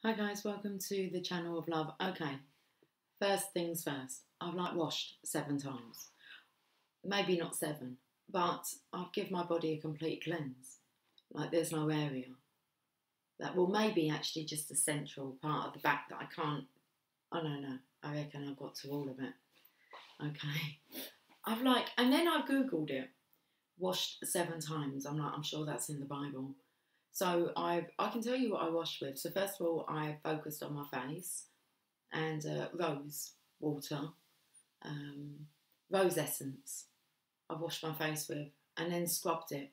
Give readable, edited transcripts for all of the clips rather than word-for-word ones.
Hi guys, welcome to the channel of love. Okay, first things first, I've washed 7 times. Maybe not 7, but I've given my body a complete cleanse. There's no area. That will maybe actually just the central part of the back that I can't, oh no, I reckon I've got to all of it. Okay, and then I've Googled it, washed 7 times. I'm sure that's in the Bible. So I can tell you what I washed with. So first of all, I focused on my face and rose water, rose essence. I've washed my face with, and then scrubbed it,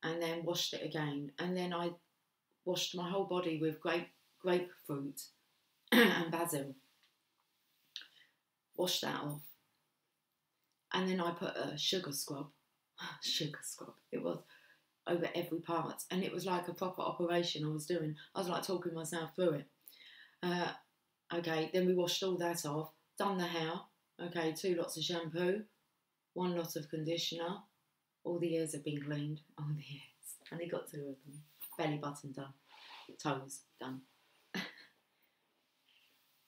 and then washed it again, and then I washed my whole body with grapefruit and basil. Washed that off, and then I put a sugar scrub. Sugar scrub. It was over every part, and it was like a proper operation I was doing. I was talking myself through it. Okay, then we washed all that off, done the hair. Okay, 2 lots of shampoo, 1 lot of conditioner. All the ears have been cleaned. All the ears. Only got 2 of them. Belly button done. Toes done.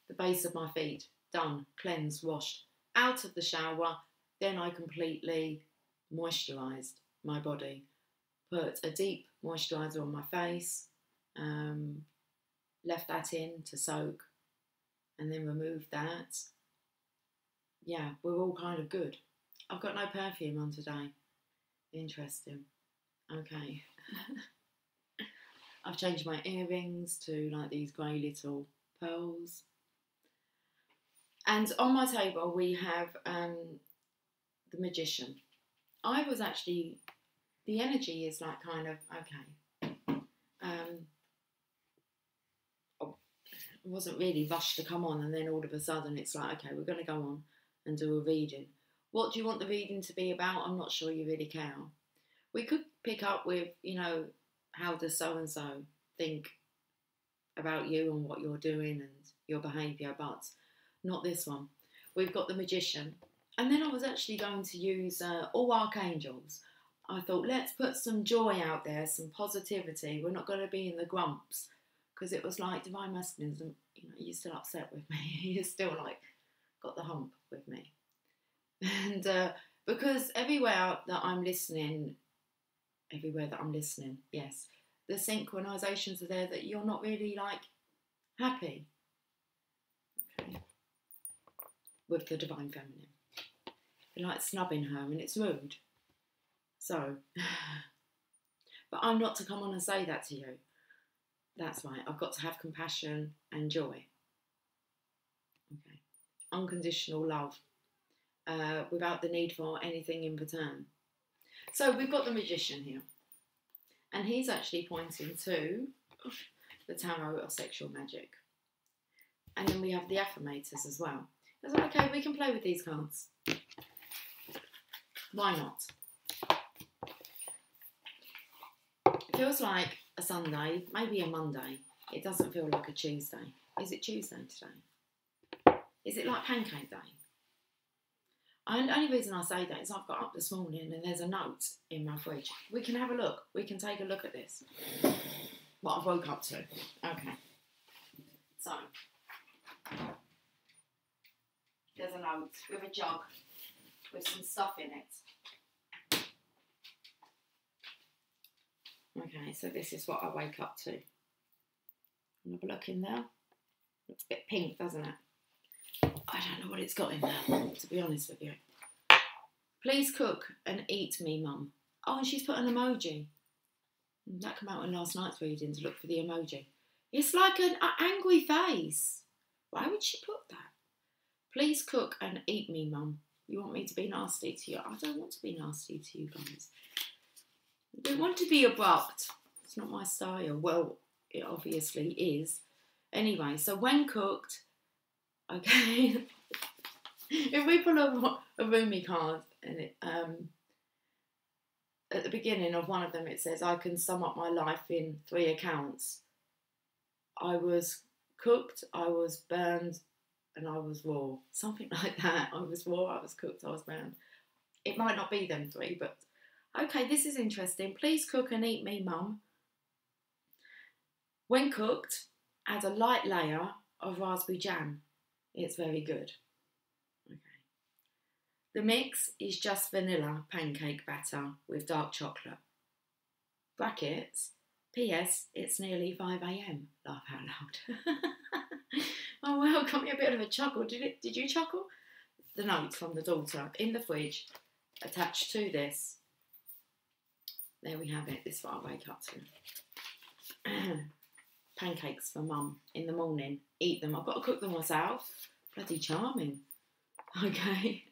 The base of my feet done. Cleansed, washed. Out of the shower. Then I completely moisturised my body. Put a deep moisturiser on my face, left that in to soak, and then removed that. Yeah, we're all kind of good. I've got no perfume on today. Interesting. Okay. I've changed my earrings to these grey little pearls. And on my table we have the Magician. I was actually... The energy is okay. I wasn't really rushed to come on, and then all of a sudden it's okay, we're going to go on and do a reading. What do you want the reading to be about? I'm not sure you really care. We could pick up with, how does so-and-so think about you and what you're doing and your behaviour, but not this one. We've got the Magician. And then I was actually going to use all archangels. I thought, let's put some joy out there, some positivity. We're not going to be in the grumps, because it was divine masculinism. You're still upset with me. You're still got the hump with me. And because everywhere that I'm listening, yes, the synchronizations are there that you're not really happy. Okay. With the divine feminine. You're snubbing her, and it's rude. So, but I'm not to come on and say that to you. That's right. I've got to have compassion and joy. Okay. Unconditional love. Without the need for anything in return. So we've got the Magician here. And he's actually pointing to the Tarot of Sexual Magic. And then we have the Affirmators as well. I was okay, we can play with these cards. Why not? It feels like a Sunday, maybe a Monday. It doesn't feel like a Tuesday. Is it Tuesday today? Is it like Pancake Day? And the only reason I say that is I've got up this morning and there's a note in my fridge. We can have a look. We can take a look at this. What I've woke up to. Okay. So, there's a note with a jug with some stuff in it. Okay, so this is what I wake up to. Have a look in there. Looks a bit pink, doesn't it? I don't know what it's got in there, to be honest with you. Please cook and eat me, Mum. Oh, and she's put an emoji. That came out in last night's reading to look for the emoji. It's like an angry face. Why would she put that? Please cook and eat me, Mum. You want me to be nasty to you? I don't want to be nasty to you guys. I don't want to be abrupt. It's not my style. Well, it obviously is. Anyway, so when cooked, okay, if we pull a Rumi card, and it, at the beginning of one of them it says, I can sum up my life in 3 accounts. I was cooked, I was burned, and I was raw. Something like that. I was raw, I was cooked, I was burned. It might not be them 3, but okay, this is interesting. Please cook and eat me, Mum. When cooked, add a light layer of raspberry jam. It's very good. Okay. The mix is just vanilla pancake batter with dark chocolate. Brackets, P.S. It's nearly 5 a.m. Laugh out loud. Oh well, got me a bit of a chuckle. Did you chuckle? The note from the daughter in the fridge attached to this. There we have it. This is what I wake up to. Pancakes for mum in the morning. Eat them. I've got to cook them myself. Bloody charming. Okay.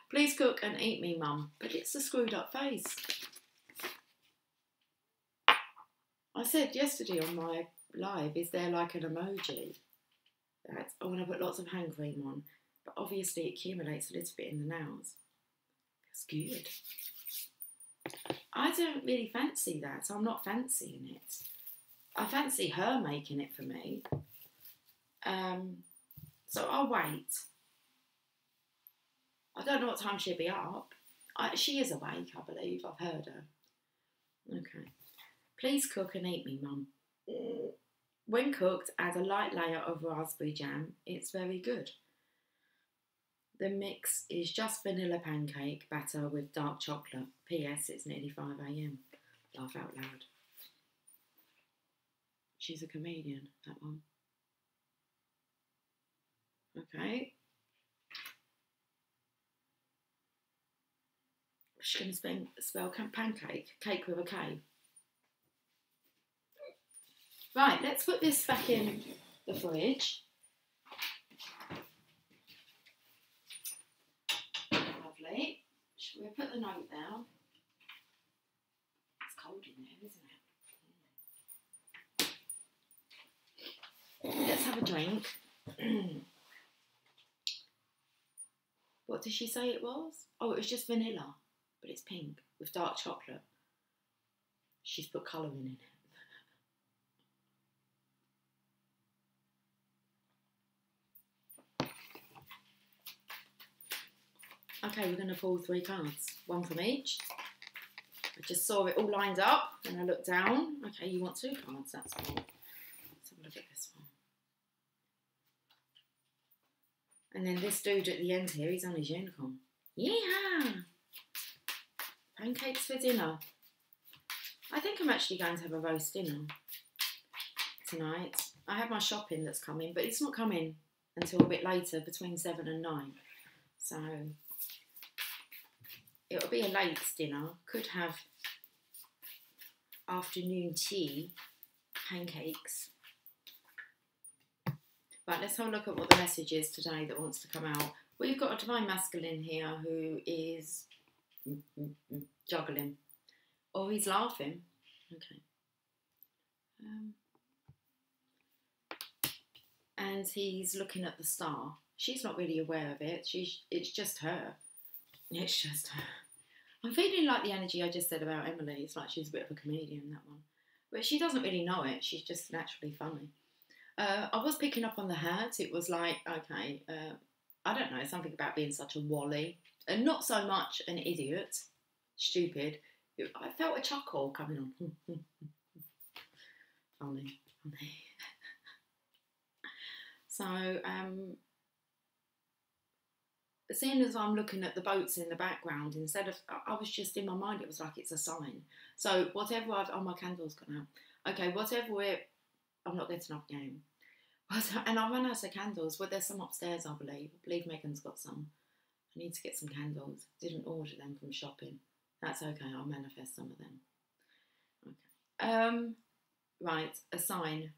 Please cook and eat me, mum. But it's a screwed up face. I said yesterday on my live, is there like an emoji? I want to put lots of hand cream on. But obviously it accumulates a little bit in the nails. It's good. I don't really fancy that, so I'm not fancying it. I fancy her making it for me. So I'll wait. I don't know what time she'll be up. She is awake, I believe. I've heard her. Okay. Please cook and eat me, mum. When cooked, add a light layer of raspberry jam. It's very good. The mix is just vanilla pancake batter with dark chocolate. P.S. It's nearly 5 a.m. Laugh out loud. She's a comedian, that one. Okay. She's going to spell pancake. Cake with a K. Right, let's put this back in the fridge. Lovely. Shall we put the note down? It's cold in there, isn't it? Let's have a drink. What did she say it was? Oh, it was just vanilla, but it's pink with dark chocolate. She's put colouring in it. Okay, we're going to pull 3 cards, one from each. I just saw it all lined up and I looked down. Okay, you want 2 cards, that's cool. Let's have a look at this one. And then this dude at the end here, he's on his unicorn. Yeah! Pancakes for dinner. I think I'm actually going to have a roast dinner tonight. I have my shopping that's coming, but it's not coming until a bit later, between 7 and 9. So it'll be a late dinner. Could have afternoon tea, pancakes. Right, let's have a look at what the message is today that wants to come out. We've got a divine masculine here who is juggling. Or he's laughing. Okay. And he's looking at the star. She's not really aware of it. It's just her. It's just her. I'm feeling like the energy I just said about Emily. It's like she's a bit of a comedian, that one. But she doesn't really know it. She's just naturally funny. I was picking up on the hat. It was like, okay, I don't know, something about being such a wally. And not so much an idiot. Stupid. I felt a chuckle coming on. Funny. So, seeing as I'm looking at the boats in the background, instead of, I was just in my mind, it was like it's a sign. So whatever oh, my candle's gone out. Okay, whatever I'm not getting up game. And I run out of candles. Well, there's some upstairs, I believe. I believe Megan's got some. I need to get some candles. Didn't order them from shopping. That's okay, I'll manifest some of them. Okay. Right, a sign.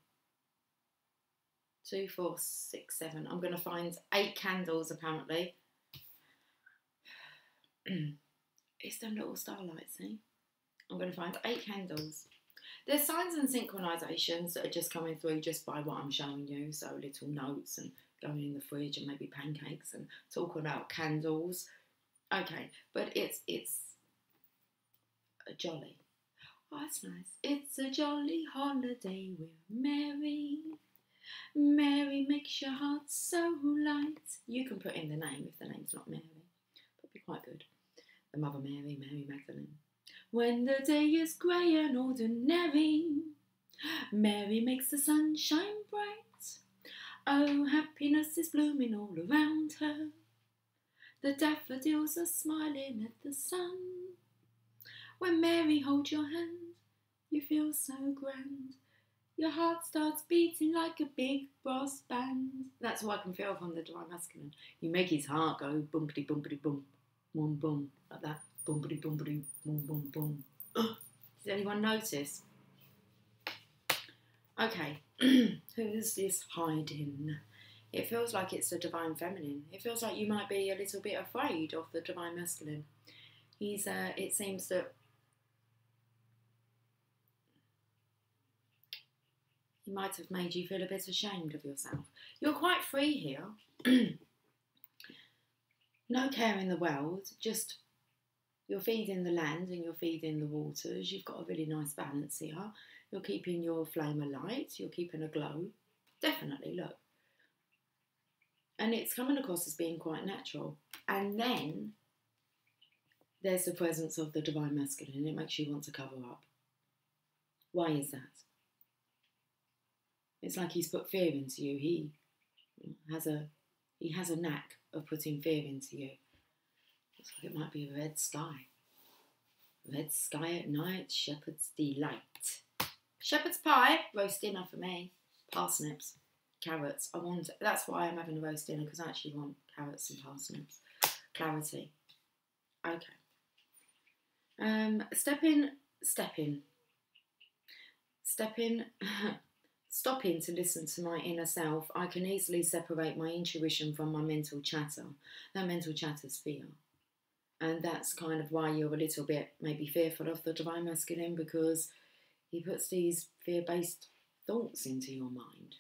2, 4, 6, 7. I'm going to find 8 candles, apparently. It's them little starlights, see? I'm going to find 8 candles. There's signs and synchronisations that are just coming through just by what I'm showing you. So little notes and going in the fridge and maybe pancakes and talking about candles. Okay, but it's a jolly. Oh, that's nice. It's a jolly holiday. We're merry. Mary makes your heart so light. You can put in the name if the name's not Mary. That'd be quite good. The Mother Mary, Mary Magdalene. When the day is grey and ordinary, Mary makes the sun shine bright. Oh, happiness is blooming all around her. The daffodils are smiling at the sun. When Mary holds your hand, you feel so grand. Your heart starts beating like a big brass band. That's what I can feel from the Divine Masculine. You make his heart go bumpity bumpity bum, boom boom, like that. Bumpity bumpity boom boom boom. Does anyone notice? Okay, who's this hiding? It feels like it's the Divine Feminine. It feels like you might be a little bit afraid of the Divine Masculine. It seems that he might have made you feel a bit ashamed of yourself. You're quite free here. No care in the world, just you're feeding the land and you're feeding the waters. You've got a really nice balance here. You're keeping your flame alight. You're keeping a glow. Definitely, look. And it's coming across as being quite natural. And then there's the presence of the Divine Masculine. It makes you want to cover up. Why is that? It's like he's put fear into you. He has a knack of putting fear into you. Looks like it might be a red sky. Red sky at night, shepherd's delight. Shepherd's pie, roast dinner for me. Parsnips, carrots. That's why I'm having a roast dinner, because I actually want carrots and parsnips. Clarity. Okay. Stopping to listen to my inner self, I can easily separate my intuition from my mental chatter. That mental chatter's fear. And that's kind of why you're a little bit maybe fearful of the Divine Masculine, because he puts these fear-based thoughts into your mind.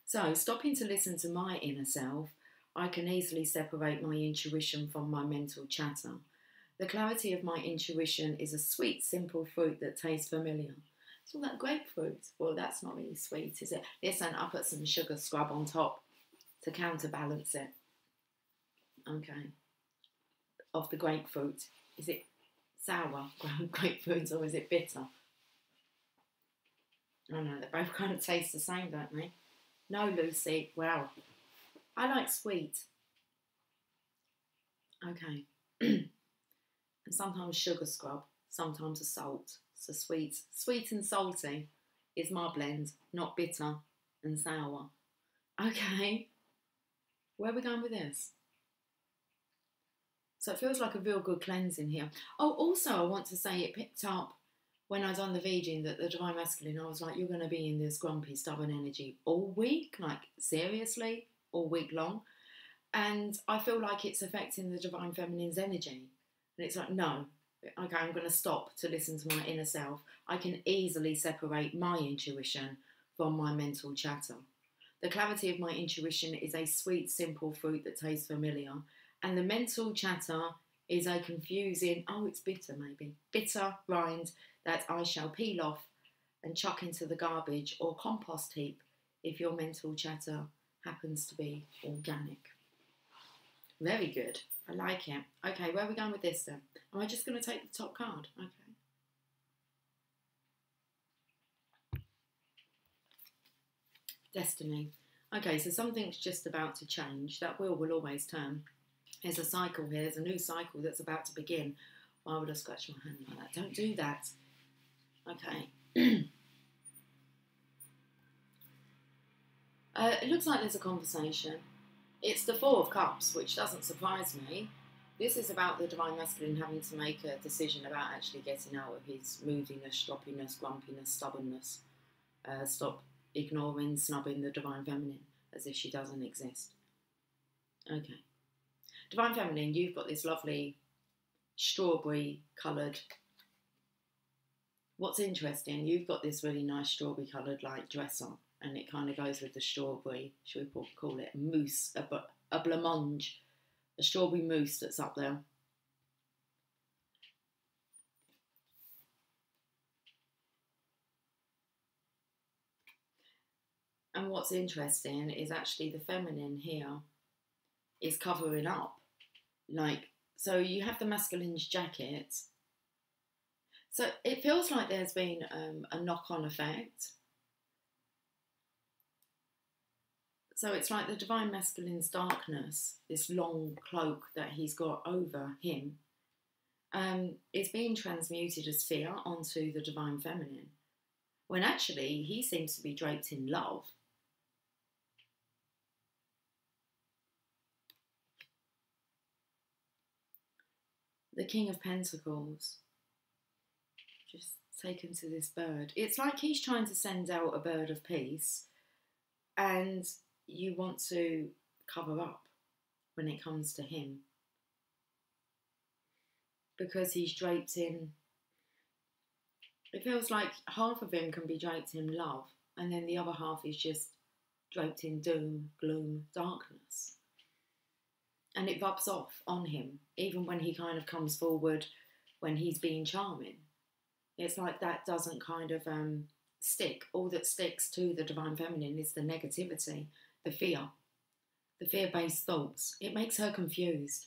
So, stopping to listen to my inner self, I can easily separate my intuition from my mental chatter. The clarity of my intuition is a sweet, simple fruit that tastes familiar. It's all that grapefruit. Well, that's not really sweet, is it? Listen, I'll put some sugar scrub on top to counterbalance it. Okay. Of the grapefruit. Is it sour grapefruit or is it bitter? Oh no, they both kind of taste the same, don't they? No, Lucy. Wow. I like sweet. Okay. And sometimes sugar scrub, sometimes a salt. So sweet and salty is my blend, not bitter and sour. Okay. Where are we going with this? So it feels like a real good cleansing here. Oh, also I want to say it picked up when I done the reading that the Divine Masculine, I was like, you're going to be in this grumpy, stubborn energy all week, like seriously, all week long. And I feel like it's affecting the Divine Feminine's energy. And it's like, no, okay, I'm going to stop to listen to my inner self. I can easily separate my intuition from my mental chatter. The clarity of my intuition is a sweet, simple fruit that tastes familiar. And the mental chatter is a confusing, oh, it's bitter maybe, bitter rind that I shall peel off and chuck into the garbage or compost heap if your mental chatter happens to be organic. Very good. I like it. Okay, where are we going with this then? Am I just going to take the top card? Okay. Destiny. Okay, so something's just about to change. That wheel will always turn. There's a cycle here. There's a new cycle that's about to begin. Why would I scratch my hand like that? Don't do that. Okay. It looks like there's a conversation. It's the Four of Cups, which doesn't surprise me. This is about the Divine Masculine having to make a decision about actually getting out of his moodiness, stroppiness, grumpiness, stubbornness. Stop ignoring, snubbing the Divine Feminine as if she doesn't exist. Okay. Divine Feminine, you've got this lovely strawberry coloured. What's interesting, you've got this really nice strawberry coloured like dress on, and it kind of goes with the strawberry, should we call it mousse, a blancmange, a strawberry mousse that's up there. And what's interesting is actually the feminine here is covering up. Like, so you have the masculine's jacket. So it feels like there's been a knock-on effect. So it's like the divine masculine's darkness, this long cloak that he's got over him, is being transmuted as fear onto the divine feminine, when actually he seems to be draped in love. The King of Pentacles, just taken to this bird. It's like he's trying to send out a bird of peace, and you want to cover up when it comes to him, because he's draped in, it feels like half of him can be draped in love, and then the other half is just draped in doom, gloom, darkness. And it rubs off on him, even when he kind of comes forward when he's being charming. It's like that doesn't kind of stick. All that sticks to the divine feminine is the negativity, the fear-based thoughts. It makes her confused.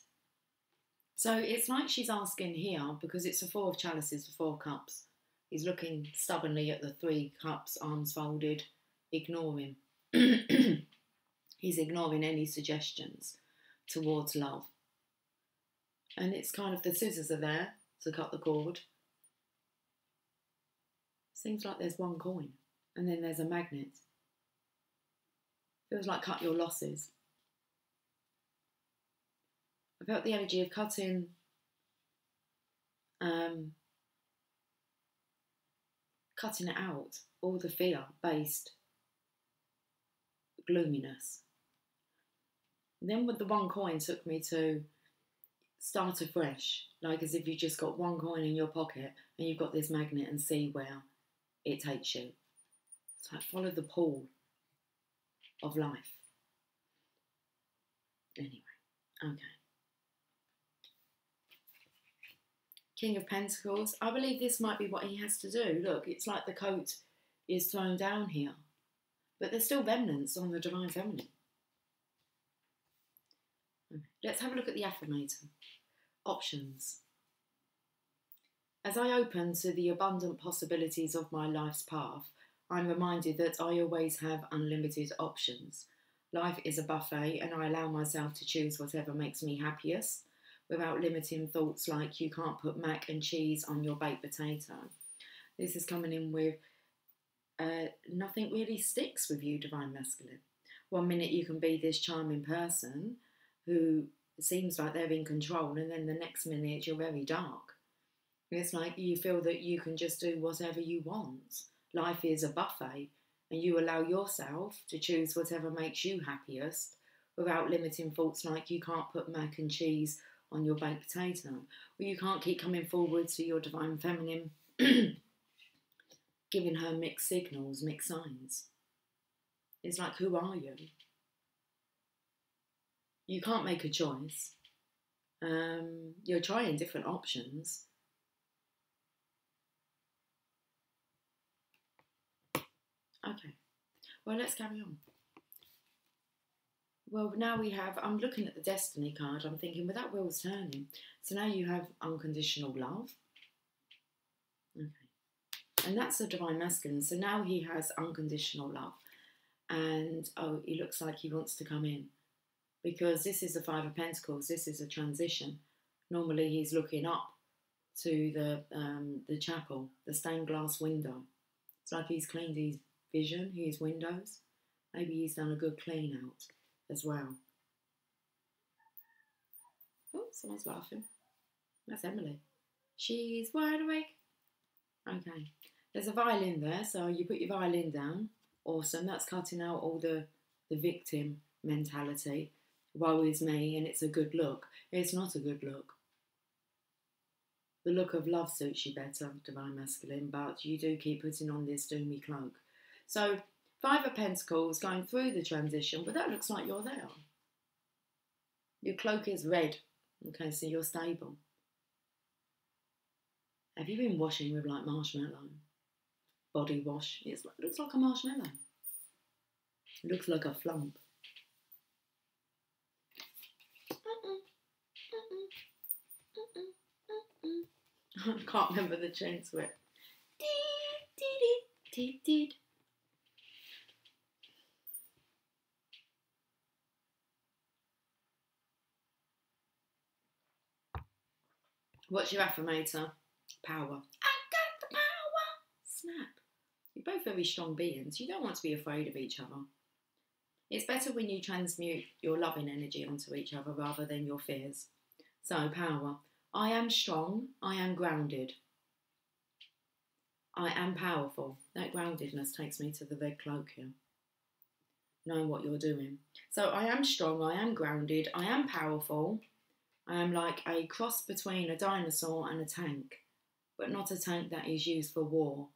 So it's like she's asking here, because it's a 4 of chalices, the 4 cups. He's looking stubbornly at the 3 cups, arms folded, ignoring. He's ignoring any suggestions towards love. And it's kind of, the scissors are there to cut the cord. Seems like there's 1 coin, and then there's a magnet. Feels like cut your losses. I felt the energy of cutting it out, all the fear-based gloominess. And then with the 1 coin took me to start afresh, like as if you just got 1 coin in your pocket and you've got this magnet, and see where it takes you. It's like follow the pool of life. Anyway, okay. King of Pentacles. I believe this might be what he has to do. Look, it's like the coat is thrown down here, but there's still remnants on the divine feminine. Okay. Let's have a look at the affirmator. Options. As I open to the abundant possibilities of my life's path, I'm reminded that I always have unlimited options. Life is a buffet, and I allow myself to choose whatever makes me happiest, without limiting thoughts like you can't put mac and cheese on your baked potato. This is coming in with nothing really sticks with you, divine masculine. 1 minute you can be this charming person who seems like they're in control, and then the next minute you're very dark. It's like you feel that you can just do whatever you want. Life is a buffet, and you allow yourself to choose whatever makes you happiest, without limiting thoughts like you can't put mac and cheese on your baked potato, or you can't keep coming forward to your divine feminine, giving her mixed signals, mixed signs. It's like, who are you? You can't make a choice. You're trying different options. Okay, well, let's carry on. Well, now we have, I'm looking at the Destiny card, I'm thinking, well, that wheel's turning. So now you have unconditional love. Okay. And that's the divine masculine. So now he has unconditional love. And, oh, he looks like he wants to come in. Because this is the 5 of Pentacles. This is a transition. Normally he's looking up to the chapel, the stained glass window. It's like he's cleaned his vision, his windows. Maybe he's done a good clean out as well. Oh, someone's laughing. That's Emily. She's wide awake. Okay. There's a violin there, so you put your violin down. Awesome. That's cutting out all the victim mentality. Woe is me, and it's a good look. It's not a good look. The look of love suits you better, divine masculine, but you do keep putting on this doomy cloak. So, 5 of Pentacles going through the transition, but that looks like you're there. Your cloak is red. Okay, so you're stable. Have you been washing with like marshmallow? Body wash. It looks like a marshmallow. It looks like a flump. I can't remember the tune to it. What's your affirmator? Power. I got the power. Snap. You're both very strong beings. You don't want to be afraid of each other. It's better when you transmute your loving energy onto each other rather than your fears. So, power. I am strong. I am grounded. I am powerful. That groundedness takes me to the red cloak here. Knowing what you're doing. So, I am strong. I am grounded. I am powerful. I am like a cross between a dinosaur and a tank, but not a tank that is used for war.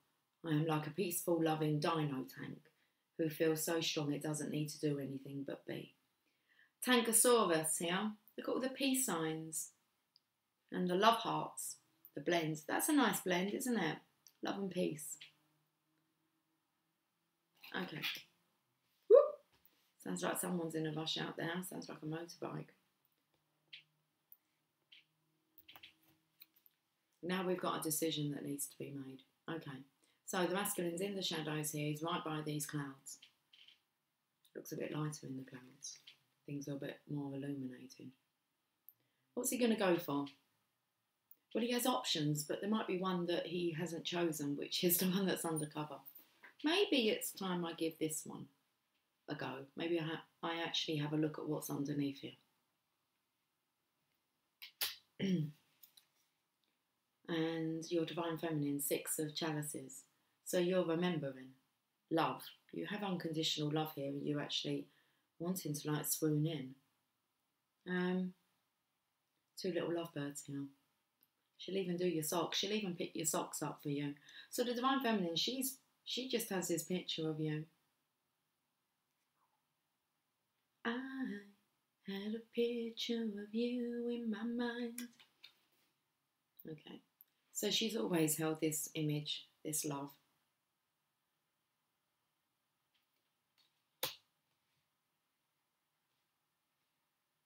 I am like a peaceful, loving dino tank who feels so strong it doesn't need to do anything but be. Tankosaurus here. Look at all the peace signs and the love hearts, the blends. That's a nice blend, isn't it? Love and peace. Okay. Woo! Sounds like someone's in a rush out there. Sounds like a motorbike. Now we've got a decision that needs to be made. Okay. So the masculine's in the shadows here. He's right by these clouds. Looks a bit lighter in the clouds. Things are a bit more illuminating. What's he going to go for? Well, he has options, but there might be one that he hasn't chosen, which is the one that's undercover. Maybe it's time I give this one a go. Maybe I actually have a look at what's underneath here. And your Divine Feminine, 6 of Chalices. So you're remembering love. You have unconditional love here, and you're actually wanting to like swoon in. 2 little lovebirds here. She'll even do your socks. She'll even pick your socks up for you. So the Divine Feminine, she just has this picture of you. I had a picture of you in my mind. Okay. So she's always held this image, this love.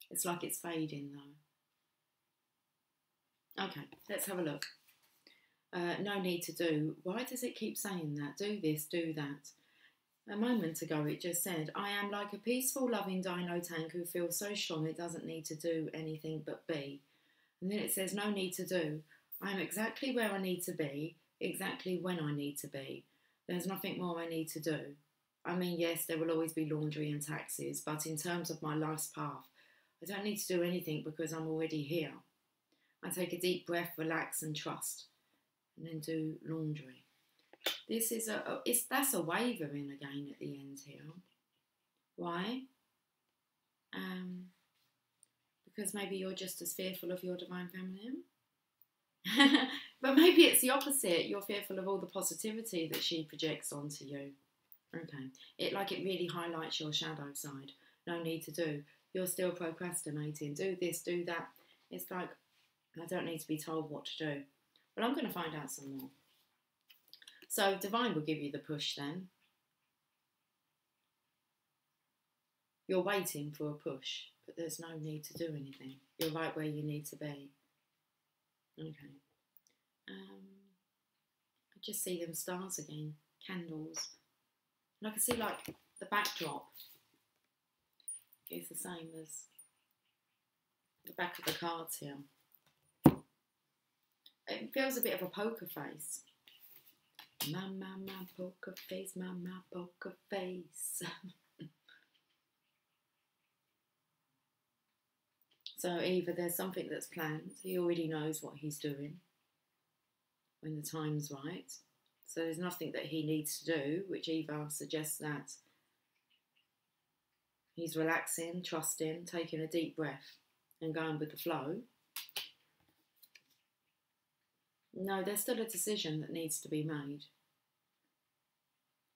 It's like it's fading though. Okay, let's have a look. No need to do. Why does it keep saying that? Do this, do that. A moment ago it just said, I am like a peaceful, loving dino tank who feels so strong it doesn't need to do anything but be. And then it says, no need to do. I am exactly where I need to be, exactly when I need to be. There's nothing more I need to do. I mean, yes, there will always be laundry and taxes, but in terms of my life's path, I don't need to do anything because I'm already here. I take a deep breath, relax and trust, and then do laundry. This is that's a wavering again at the end here. Why? Because maybe you're just as fearful of your Divine Feminine. But maybe it's the opposite. You're fearful of all the positivity that she projects onto you. Okay. It really highlights your shadow side. No need to do. You're still procrastinating. Do this, do that. It's like, I don't need to be told what to do. But I'm going to find out some more. So Divine will give you the push then. You're waiting for a push, but there's no need to do anything. You're right where you need to be. Okay. I just see them stars again, candles. And I can see like the backdrop is the same as the back of the cards here. It feels a bit of a poker face. My poker face, my poker face. So either there's something that's planned, he already knows what he's doing when the time's right. So there's nothing that he needs to do, which either suggests that he's relaxing, trusting, taking a deep breath and going with the flow. No, there's still a decision that needs to be made.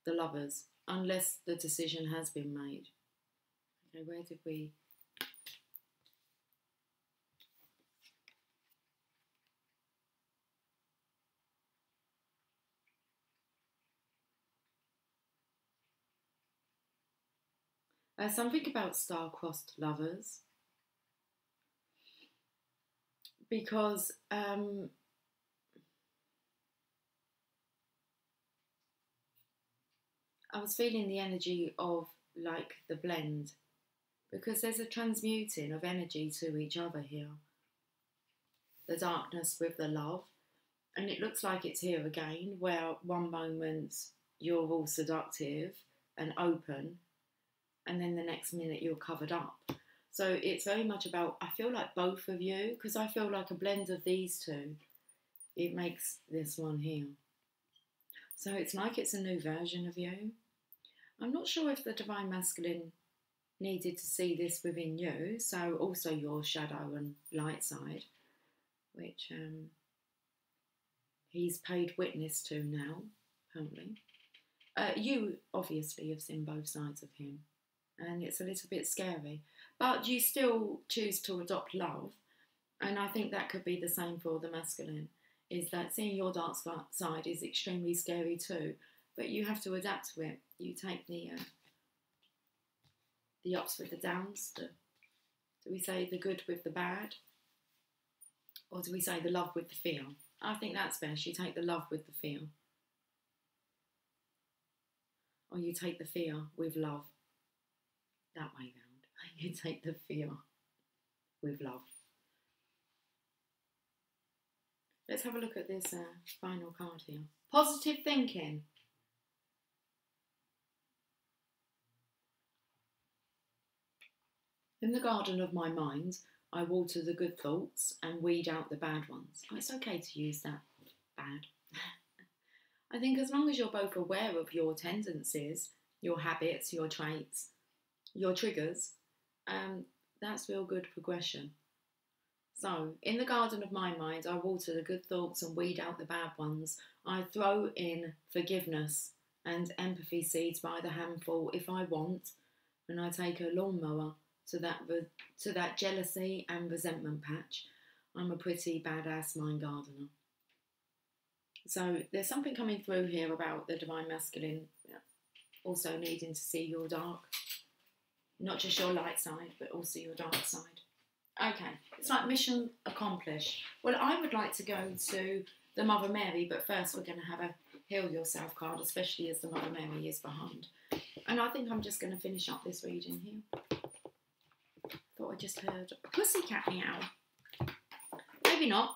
The Lovers, unless the decision has been made. Okay, where did we... something about star-crossed lovers. Because I was feeling the energy of like the blend, because there's a transmuting of energy to each other here. The darkness with the love. And it looks like it's here again, where one moment you're all seductive and open, and then the next minute you're covered up. So it's very much about, I feel like both of you, because I feel like a blend of these two, it makes this one here. So it's like it's a new version of you. I'm not sure if the Divine Masculine needed to see this within you, so also your shadow and light side, which he's paid witness to now, apparently. You obviously have seen both sides of him, and it's a little bit scary, but you still choose to adopt love, and I think that could be the same for the masculine, is that seeing your dark side is extremely scary too, but you have to adapt to it. You take the ups with the downs, do we say the good with the bad, or do we say the love with the fear? I think that's best. You take the love with the fear. Or you take the fear with love. That way round. You take the fear with love. Let's have a look at this final card here. Positive thinking. In the garden of my mind, I water the good thoughts and weed out the bad ones. Oh, it's okay to use that bad. I think as long as you're both aware of your tendencies, your habits, your traits, your triggers, that's real good progression. So, in the garden of my mind, I water the good thoughts and weed out the bad ones. I throw in forgiveness and empathy seeds by the handful if I want, and I take a lawnmower to that jealousy and resentment patch. I'm a pretty badass mind gardener. So there's something coming through here about the Divine Masculine also needing to see your dark, not just your light side, but also your dark side. Okay, it's like mission accomplished. Well, I would like to go to the Mother Mary, but first we're going to have a Heal Yourself card, especially as the Mother Mary is behind. And I think I'm just going to finish up this reading here. Thought I just heard a pussycat meow. Maybe not.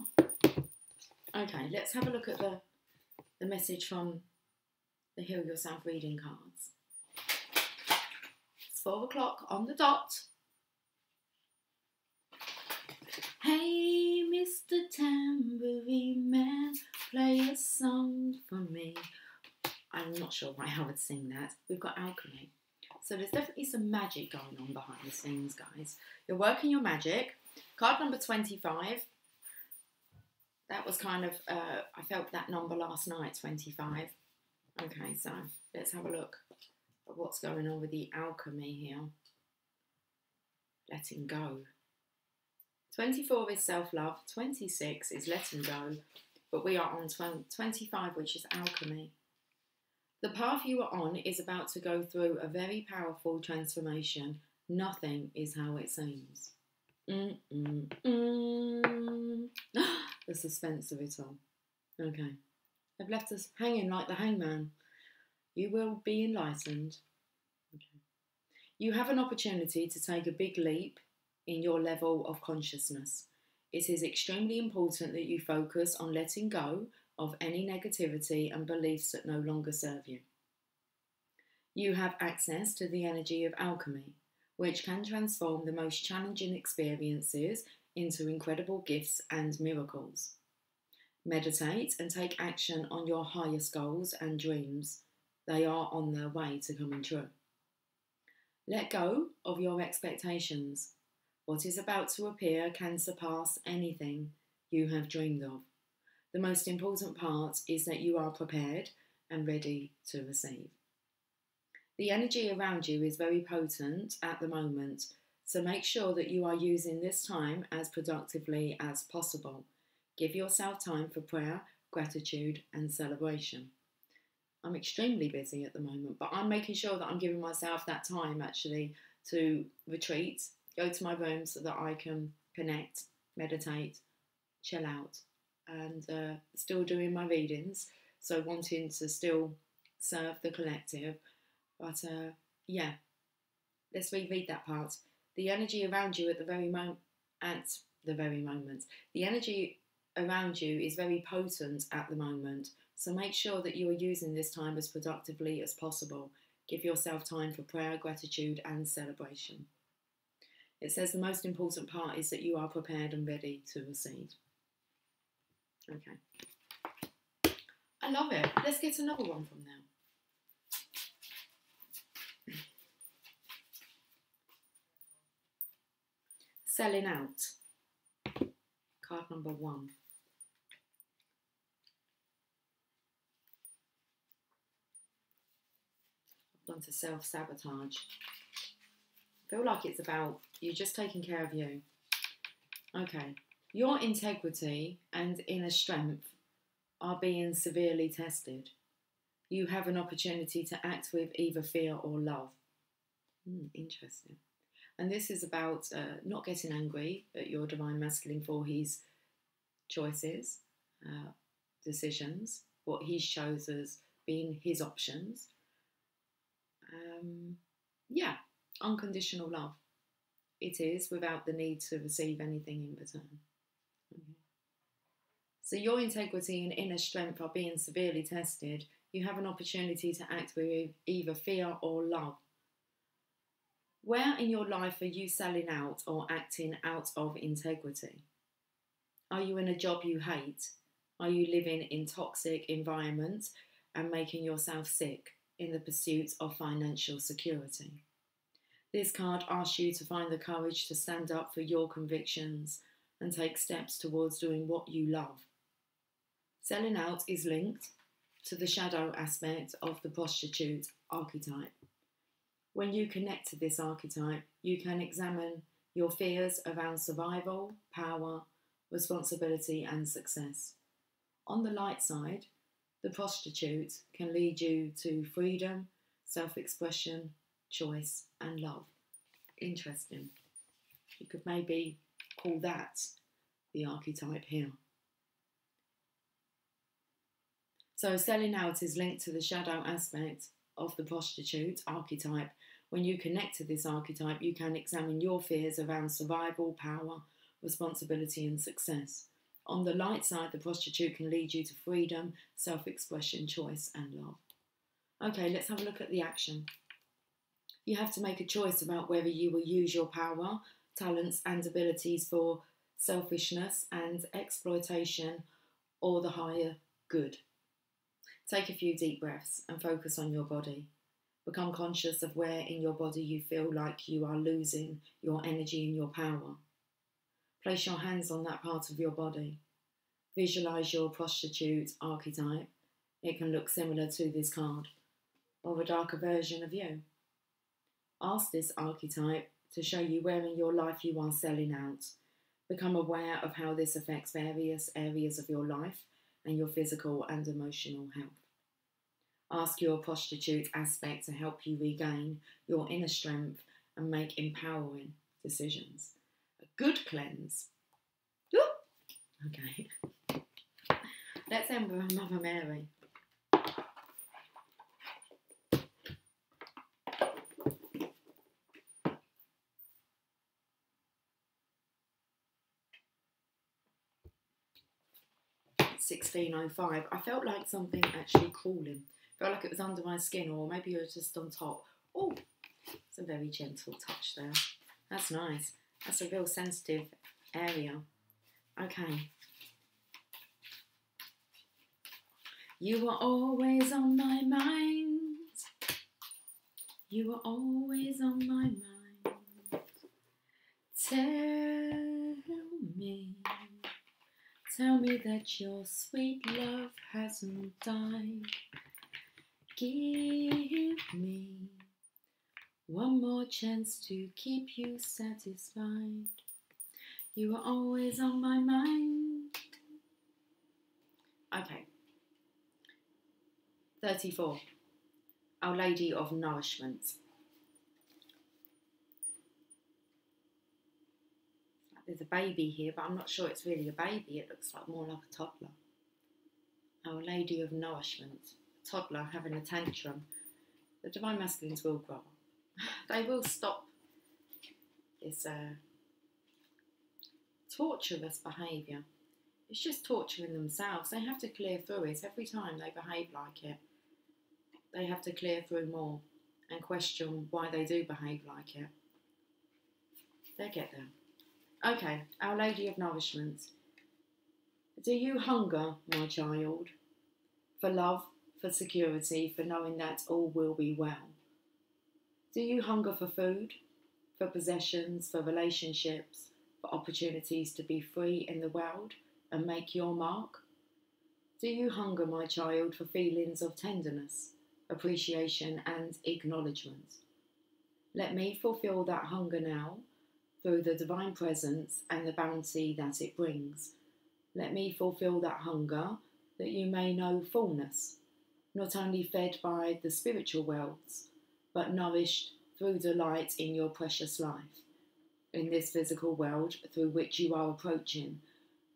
Okay, let's have a look at the message from the Heal Yourself reading cards. It's 4 o'clock on the dot. Hey, Mr. Tambourine Man, play a song for me. I'm not sure why I would sing that. We've got Alchemy. So there's definitely some magic going on behind the scenes, guys. You're working your magic. Card number 25. That was kind of, I felt that number last night, 25. Okay, so let's have a look at what's going on with the alchemy here. Letting go. 24 is self-love, 26 is letting go, but we are on 25, which is alchemy. The path you are on is about to go through a very powerful transformation. Nothing is how it seems. The suspense of it all. Okay. They've left us hanging like the hangman. You will be enlightened. Okay. You have an opportunity to take a big leap in your level of consciousness. It is extremely important that you focus on letting go of any negativity and beliefs that no longer serve you. You have access to the energy of alchemy, which can transform the most challenging experiences into incredible gifts and miracles. Meditate and take action on your highest goals and dreams. They are on their way to coming true. Let go of your expectations. What is about to appear can surpass anything you have dreamed of. The most important part is that you are prepared and ready to receive. The energy around you is very potent at the moment, so make sure that you are using this time as productively as possible. Give yourself time for prayer, gratitude, and celebration. I'm extremely busy at the moment, but I'm making sure that I'm giving myself that time actually to retreat, go to my room so that I can connect, meditate, chill out, and still doing my readings, so wanting to still serve the collective, But yeah, let's reread that part. The energy around you at the very moment, the energy around you is very potent at the moment. So make sure that you are using this time as productively as possible. Give yourself time for prayer, gratitude, and celebration. It says the most important part is that you are prepared and ready to receive. Okay. I love it. Let's get another one from now. Selling out. Card number 1. I've gone to self-sabotage. I feel like it's about you just taking care of you. Okay. Your integrity and inner strength are being severely tested. You have an opportunity to act with either fear or love. Interesting. And this is about not getting angry at your divine masculine for his choices, decisions, what he shows as being his options. Yeah, unconditional love. It is without the need to receive anything in return. Okay. So your integrity and inner strength are being severely tested. You have an opportunity to act with either fear or love. Where in your life are you selling out or acting out of integrity? Are you in a job you hate? Are you living in toxic environments and making yourself sick in the pursuit of financial security? This card asks you to find the courage to stand up for your convictions and take steps towards doing what you love. Selling out is linked to the shadow aspect of the prostitute archetype. When you connect to this archetype, you can examine your fears around survival, power, responsibility, and success. On the light side, the prostitute can lead you to freedom, self-expression, choice, and love. Interesting. You could maybe call that the archetype here. So selling out is linked to the shadow aspect of the prostitute archetype. When you connect to this archetype, you can examine your fears around survival, power, responsibility, and success. On the light side, the prostitute can lead you to freedom, self-expression, choice, and love. Okay, let's have a look at the action. You have to make a choice about whether you will use your power, talents, and abilities for selfishness and exploitation or the higher good. Take a few deep breaths and focus on your body. Become conscious of where in your body you feel like you are losing your energy and your power. Place your hands on that part of your body. Visualize your prostitute archetype. It can look similar to this card, or a darker version of you. Ask this archetype to show you where in your life you are selling out. Become aware of how this affects various areas of your life and your physical and emotional health. Ask your prostitute aspect to help you regain your inner strength and make empowering decisions. A good cleanse. Woo! Okay. Let's end with Mother Mary. $16.05. I felt like something actually crawling. Felt like it was under my skin, or maybe it was just on top. Oh, it's a very gentle touch there. That's nice. That's a real sensitive area. Okay. You are always on my mind. You are always on my mind. Tell me that your sweet love hasn't died. Give me one more chance to keep you satisfied. You are always on my mind. Okay. 34. Our Lady of Nourishment. There's a baby here, but I'm not sure it's really a baby. It looks like more like a toddler. Our Lady of Nourishment. Toddler having a tantrum. the divine masculines will grow up. They will stop this torturous behaviour. It's just torturing themselves. They have to clear through it. Every time they behave like it, they have to clear through more and question why they do behave like it. They'll get there. Okay, Our Lady of Nourishment. Do you hunger, my child, for love, for security, for knowing that all will be well? Do you hunger for food, for possessions, for relationships, for opportunities to be free in the world and make your mark? Do you hunger, my child, for feelings of tenderness, appreciation and acknowledgement? Let me fulfill that hunger now through the divine presence and the bounty that it brings. Let me fulfill that hunger that you may know fullness, not only fed by the spiritual worlds, but nourished through delight in your precious life, in this physical world through which you are approaching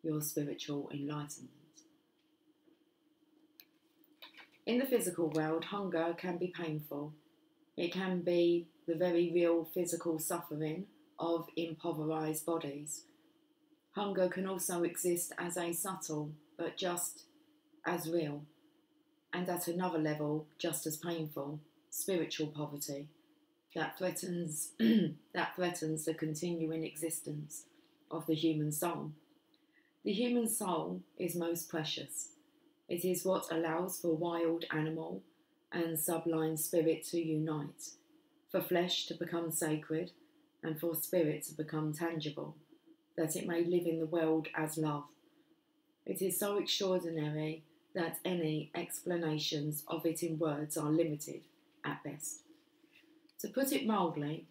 your spiritual enlightenment. In the physical world, hunger can be painful. It can be the very real physical suffering of impoverished bodies. Hunger can also exist as a subtle, but just as real, and at another level, just as painful, spiritual poverty that threatens the continuing existence of the human soul. The human soul is most precious. It is what allows for wild animal and sublime spirit to unite, for flesh to become sacred, and for spirit to become tangible, that it may live in the world as love. It is so extraordinary that any explanations of it in words are limited at best. To put it mildly,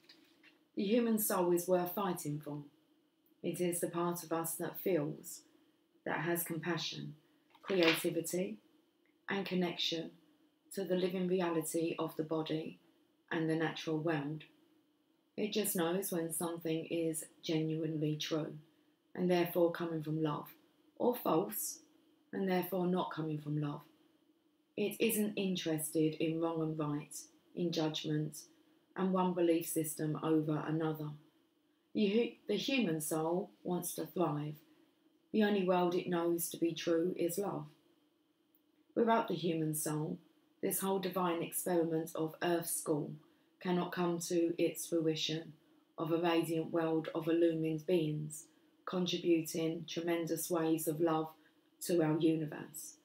the human soul is worth fighting for. It is the part of us that feels, that has compassion, creativity, and connection to the living reality of the body and the natural world. It just knows when something is genuinely true, and therefore coming from love, or false, and therefore not coming from love. It isn't interested in wrong and right, in judgment, and one belief system over another. The human soul wants to thrive. The only world it knows to be true is love. Without the human soul, this whole divine experiment of Earth School cannot come to its fruition of a radiant world of illumined beings, contributing tremendous waves of love to our universe.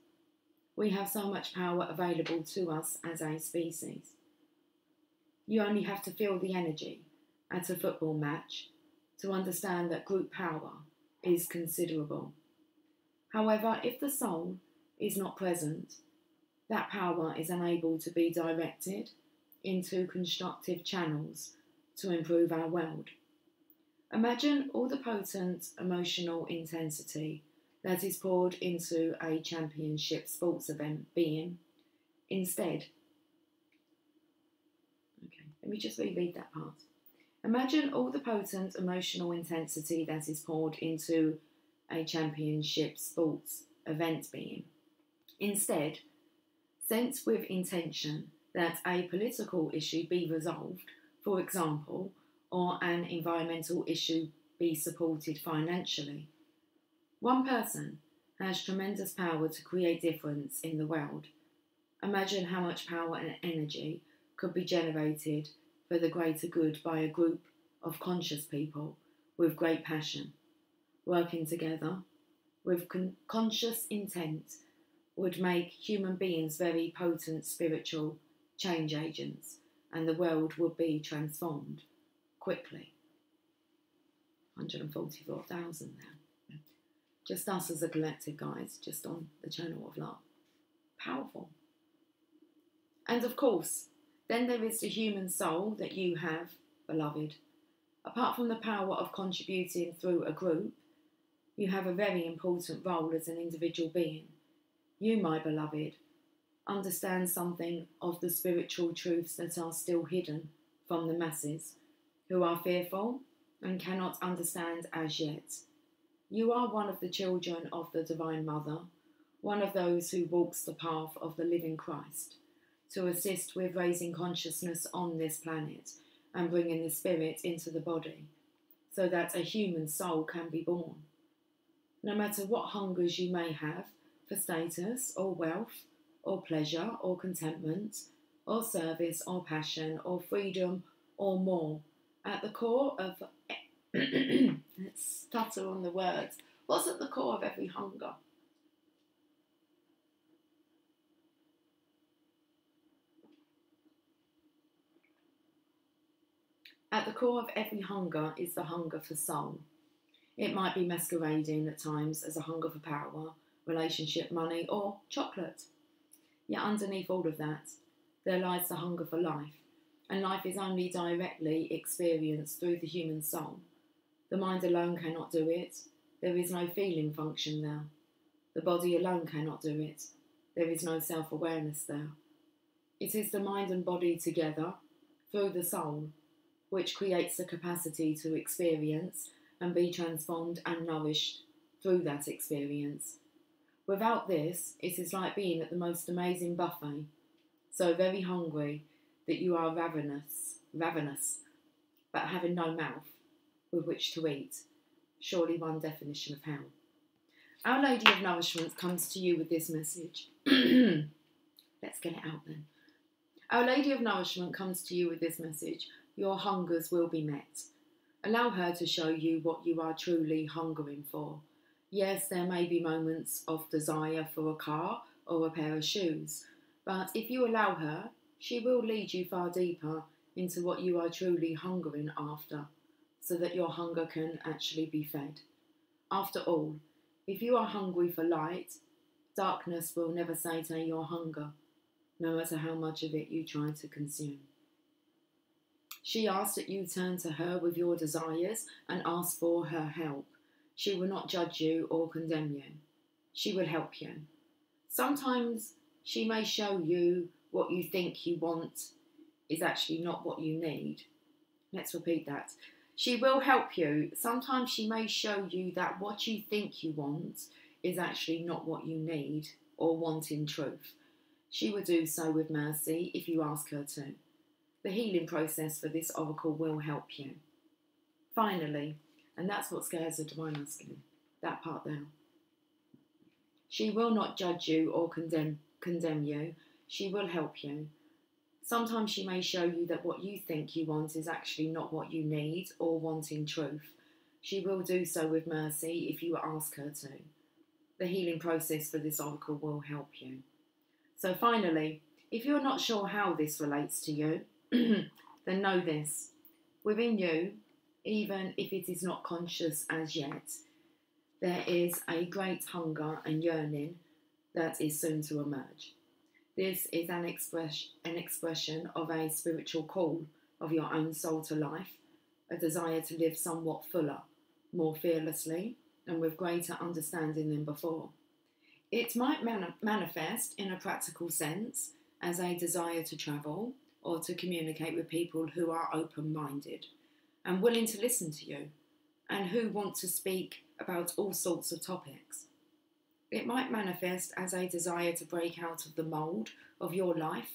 We have so much power available to us as a species. You only have to feel the energy at a football match to understand that group power is considerable. However, if the soul is not present, that power is unable to be directed into constructive channels to improve our world. Imagine all the potent emotional intensity that is poured into a championship sports event being instead. Okay, let me just reread that part. Imagine all the potent emotional intensity that is poured into a championship sports event being. Instead, sense with intention that a political issue be resolved, for example, or an environmental issue be supported financially. One person has tremendous power to create difference in the world. Imagine how much power and energy could be generated for the greater good by a group of conscious people with great passion, working together with conscious intent would make human beings very potent spiritual change agents, and the world would be transformed quickly. 144,000 now. Just us as a collective, guys, just on the channel of love. Powerful. And of course, then there is the human soul that you have, beloved. Apart from the power of contributing through a group, you have a very important role as an individual being. You, my beloved, understand something of the spiritual truths that are still hidden from the masses, who are fearful and cannot understand as yet. You are one of the children of the Divine Mother, one of those who walks the path of the living Christ. to assist with raising consciousness on this planet and bringing the spirit into the body so that a human soul can be born. No matter what hungers you may have for status or wealth or pleasure or contentment or service or passion or freedom or more, at the core of let's stutter on the words. What's at the core of every hunger? At the core of every hunger is the hunger for soul. It might be masquerading at times as a hunger for power, relationship, money, or chocolate. Yet underneath all of that, there lies the hunger for life, and life is only directly experienced through the human soul. The mind alone cannot do it. There is no feeling function there. The body alone cannot do it. There is no self-awareness there. It is the mind and body together, through the soul, which creates the capacity to experience and be transformed and nourished through that experience. Without this, it is like being at the most amazing buffet, so very hungry that you are ravenous, but having no mouth with which to eat. Surely one definition of hell. Our Lady of Nourishment comes to you with this message. Let's get it out then. Our Lady of Nourishment comes to you with this message. Your hungers will be met. Allow her to show you what you are truly hungering for. Yes, there may be moments of desire for a car or a pair of shoes, but if you allow her, she will lead you far deeper into what you are truly hungering after, so that your hunger can actually be fed. After all, if you are hungry for light, darkness will never satiate your hunger, no matter how much of it you try to consume. She asks that you turn to her with your desires and ask for her help. She will not judge you or condemn you. She will help you. Sometimes she may show you what you think you want is actually not what you need. Let's repeat that. She will help you. Sometimes she may show you that what you think you want is actually not what you need or want in truth. She will do so with mercy if you ask her to. The healing process for this oracle will help you. Finally, and that's what scares the Divine Masculine, that part there. She will not judge you or condemn you. She will help you. Sometimes she may show you that what you think you want is actually not what you need or want in truth. She will do so with mercy if you ask her to. The healing process for this oracle will help you. So finally, if you're not sure how this relates to you, then know this. Within you, even if it is not conscious as yet, there is a great hunger and yearning that is soon to emerge. This is an expression of a spiritual call of your own soul to life, a desire to live somewhat fuller, more fearlessly, and with greater understanding than before. It might manifest in a practical sense as a desire to travel or to communicate with people who are open-minded and willing to listen to you and who want to speak about all sorts of topics. It might manifest as a desire to break out of the mould of your life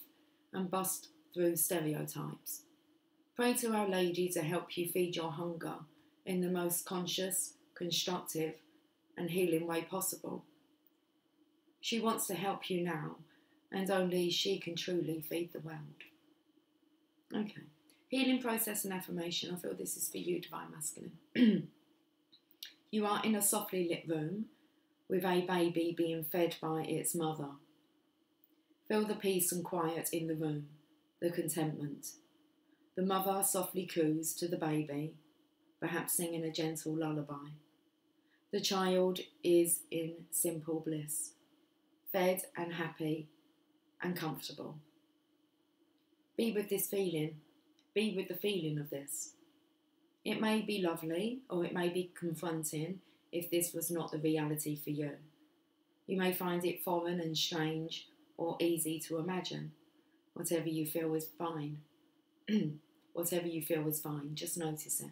and bust through stereotypes. Pray to Our Lady to help you feed your hunger in the most conscious, constructive and healing way possible. She wants to help you now, and only she can truly feed the world. Okay, healing process and affirmation. I feel this is for you, Divine Masculine. You are in a softly lit room with a baby being fed by its mother. Feel the peace and quiet in the room, the contentment. The mother softly coos to the baby, perhaps singing a gentle lullaby. The child is in simple bliss, fed and happy and comfortable. Be with this feeling. Be with the feeling of this. It may be lovely or it may be confronting if this was not the reality for you. You may find it foreign and strange or easy to imagine. Whatever you feel is fine. Whatever you feel is fine. Just notice it.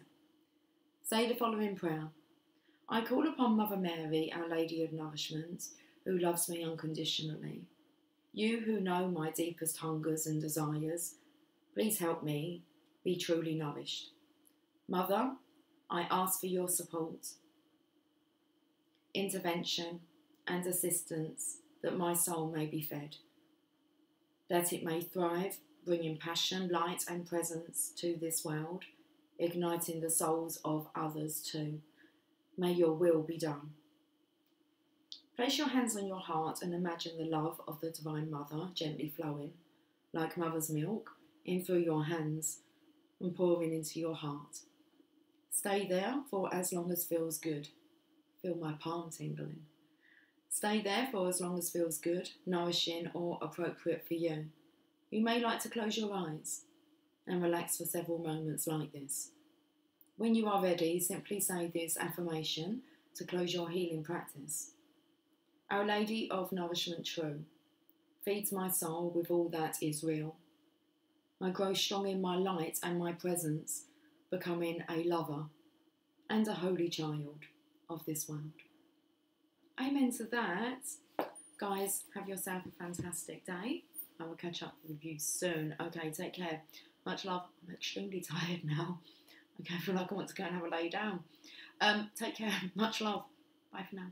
Say the following prayer. I call upon Mother Mary, Our Lady of Nourishment, who loves me unconditionally. You who know my deepest hungers and desires, please help me be truly nourished. Mother, I ask for your support, intervention, and assistance that my soul may be fed, that it may thrive, bringing passion, light, and presence to this world, igniting the souls of others too. May your will be done. Place your hands on your heart and imagine the love of the Divine Mother gently flowing, like mother's milk, in through your hands and pouring into your heart. Stay there for as long as feels good. Feel my palm tingling. Stay there for as long as feels good, nourishing or appropriate for you. You may like to close your eyes and relax for several moments like this. When you are ready, simply say this affirmation to close your healing practice. Our Lady of Nourishment True feeds my soul with all that is real. I grow strong in my light and my presence, becoming a lover and a holy child of this world. Amen to that. Guys, have yourself a fantastic day. I will catch up with you soon. Okay, take care. Much love. I'm extremely tired now. Okay, I feel like I want to go and have a lay down. Take care. Much love. Bye for now.